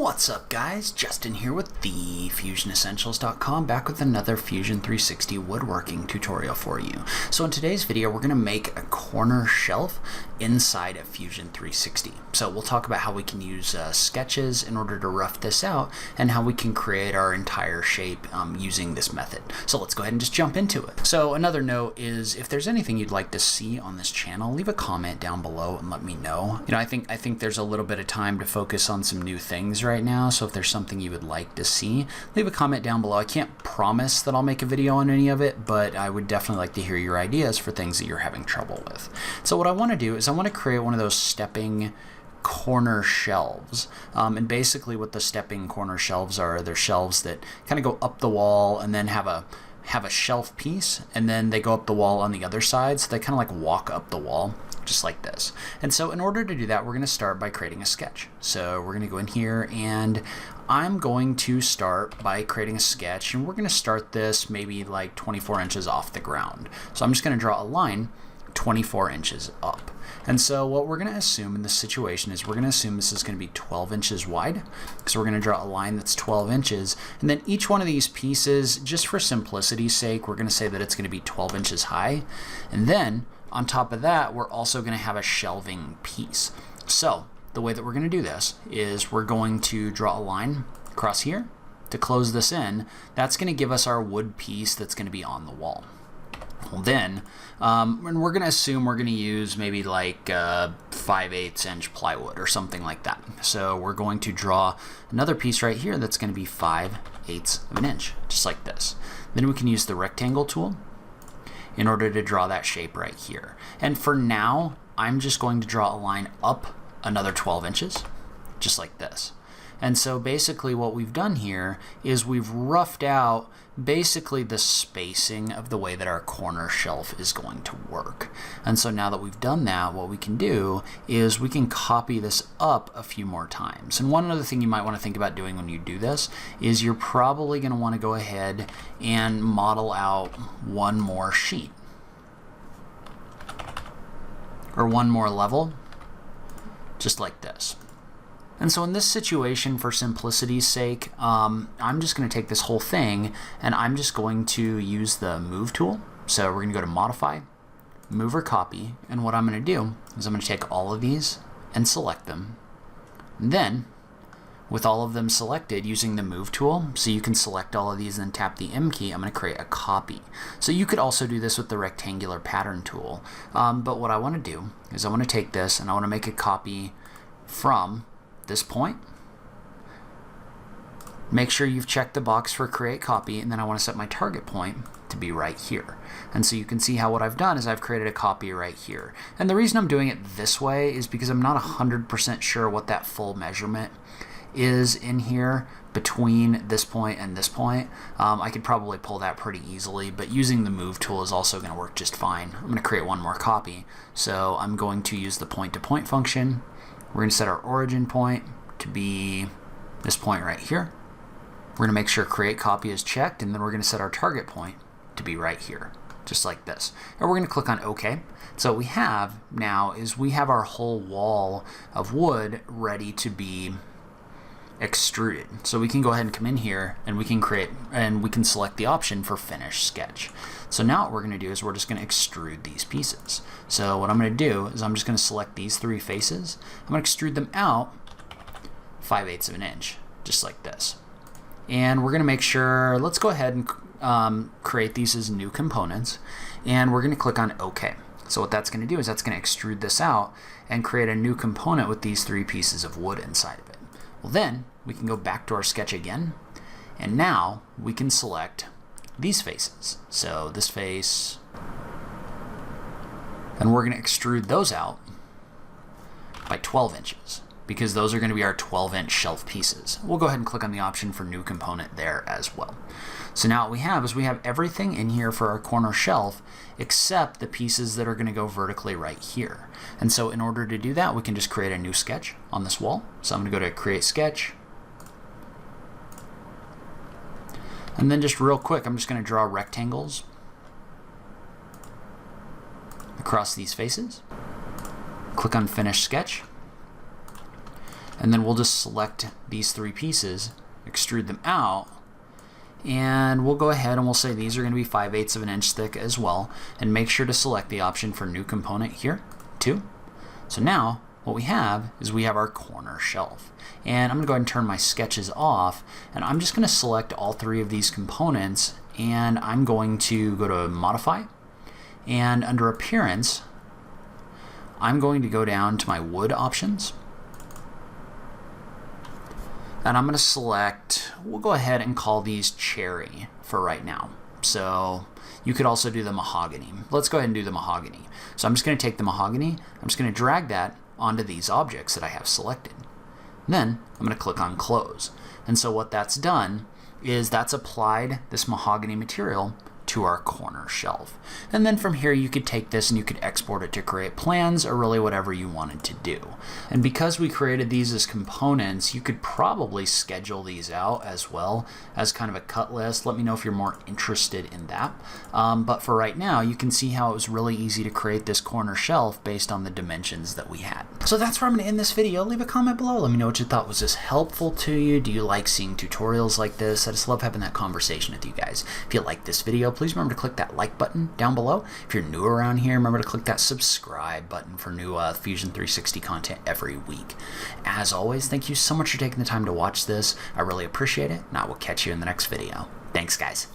What's up guys, Justin here with the FusionEssentials.com, back with another Fusion 360 woodworking tutorial for you. So in today's video we're going to make a corner shelf inside of Fusion 360. So we'll talk about how we can use sketches in order to rough this out and how we can create our entire shape using this method. So let's go ahead and just jump into it. So another note is if there's anything you'd like to see on this channel, leave a comment down below and let me know. You know, I think there's a little bit of time to focus on some new things right now, so if there's something you would like to see, leave a comment down below. I can't promise that I'll make a video on any of it, but I would definitely like to hear your ideas for things that you're having trouble with. So what I want to do is I want to create one of those stepping corner shelves, and basically what the stepping corner shelves are, they're shelves that kind of go up the wall and then have a shelf piece, and then they go up the wall on the other side, so they kind of like walk up the wall just like this. And so in order to do that, we're going to start by creating a sketch. So we're going to go in here and I'm going to start by creating a sketch, and we're going to start this maybe like 24 inches off the ground. So I'm just going to draw a line 24 inches up. And so what we're going to assume in this situation is we're going to assume this is going to be 12 inches wide. So we're going to draw a line that's 12 inches. And then each one of these pieces, just for simplicity's sake, we're going to say that it's going to be 12 inches high. And then on top of that, we're also going to have a shelving piece. So the way that we're going to do this is we're going to draw a line across here to close this in. That's going to give us our wood piece that's going to be on the wall. Well, then, and we're going to assume we're going to use maybe like 5/8 inch plywood or something like that. So we're going to draw another piece right here that's going to be 5/8 of an inch, just like this. Then we can use the rectangle tool in order to draw that shape right here. And for now, I'm just going to draw a line up another 12 inches, just like this. And so basically what we've done here is we've roughed out basically the spacing of the way that our corner shelf is going to work. And so now that we've done that, what we can do is we can copy this up a few more times. And one other thing you might want to think about doing when you do this is you're probably going to want to go ahead and model out one more sheet or one more level, just like this. And so in this situation, for simplicity's sake, I'm just going to take this whole thing and I'm just going to use the move tool. So we're going to go to modify, move or copy, and what I'm going to do is I'm going to take all of these and select them. And then with all of them selected using the move tool, so you can select all of these and then tap the M key, I'm going to create a copy. So you could also do this with the rectangular pattern tool. But what I want to do is I want to take this and I want to make a copy from this point. Make sure you've checked the box for create copy, and then I want to set my target point to be right here. And so you can see how what I've done is I've created a copy right here. And the reason I'm doing it this way is because I'm not 100% sure what that full measurement is in here between this point and this point. I could probably pull that pretty easily, but using the move tool is also going to work just fine. I'm going to create one more copy. So I'm going to use the point-to-point function. We're going to set our origin point to be this point right here. We're going to make sure create copy is checked, and then we're going to set our target point to be right here, just like this. And we're going to click on OK. So what we have now is we have our whole wall of wood ready to be extruded. So we can go ahead and come in here and we can create, and we can select the option for finish sketch. So now what we're going to do is we're just going to extrude these pieces. So what I'm going to do is I'm just going to select these three faces. I'm going to extrude them out 5/8 of an inch, just like this. And we're going to make sure, let's go ahead and create these as new components, and we're going to click on OK. So what that's going to do is that's going to extrude this out and create a new component with these three pieces of wood inside of it. Well, then we can go back to our sketch again, and now we can select these faces. So this face, and we're going to extrude those out by 12 inches because those are going to be our 12-inch shelf pieces. We'll go ahead and click on the option for new component there as well. So now what we have is we have everything in here for our corner shelf except the pieces that are going to go vertically right here. And so in order to do that, we can just create a new sketch on this wall. So I'm going to go to create sketch. And then just real quick, I'm just going to draw rectangles across these faces. Click on finish sketch. And then we'll just select these 3 pieces, extrude them out, and we'll go ahead and we'll say these are going to be 5/8 of an inch thick as well, and make sure to select the option for new component here too. So now what we have is we have our corner shelf. And I'm going to go ahead and turn my sketches off, and I'm just going to select all 3 of these components, and I'm going to go to Modify, and under Appearance, I'm going to go down to my wood options, and I'm going to select, we'll go ahead and call these cherry for right now. So you could also do the mahogany. Let's go ahead and do the mahogany. So I'm just going to take the mahogany, I'm just going to drag that onto these objects that I have selected. Then I'm going to click on Close. And so what that's done is that's applied this mahogany material to our corner shelf. And then from here you could take this and you could export it to create plans or really whatever you wanted to do. And because we created these as components, you could probably schedule these out as well as kind of a cut list. Let me know if you're more interested in that. But for right now, you can see how it was really easy to create this corner shelf based on the dimensions that we had. So that's where I'm going to end this video. Leave a comment below. Let me know what you thought. Was this helpful to you? Do you like seeing tutorials like this? I just love having that conversation with you guys. If you like this video, please remember to click that like button down below. If you're new around here, remember to click that subscribe button for new Fusion 360 content every week. As always, thank you so much for taking the time to watch this. I really appreciate it, and I will catch you in the next video. Thanks, guys.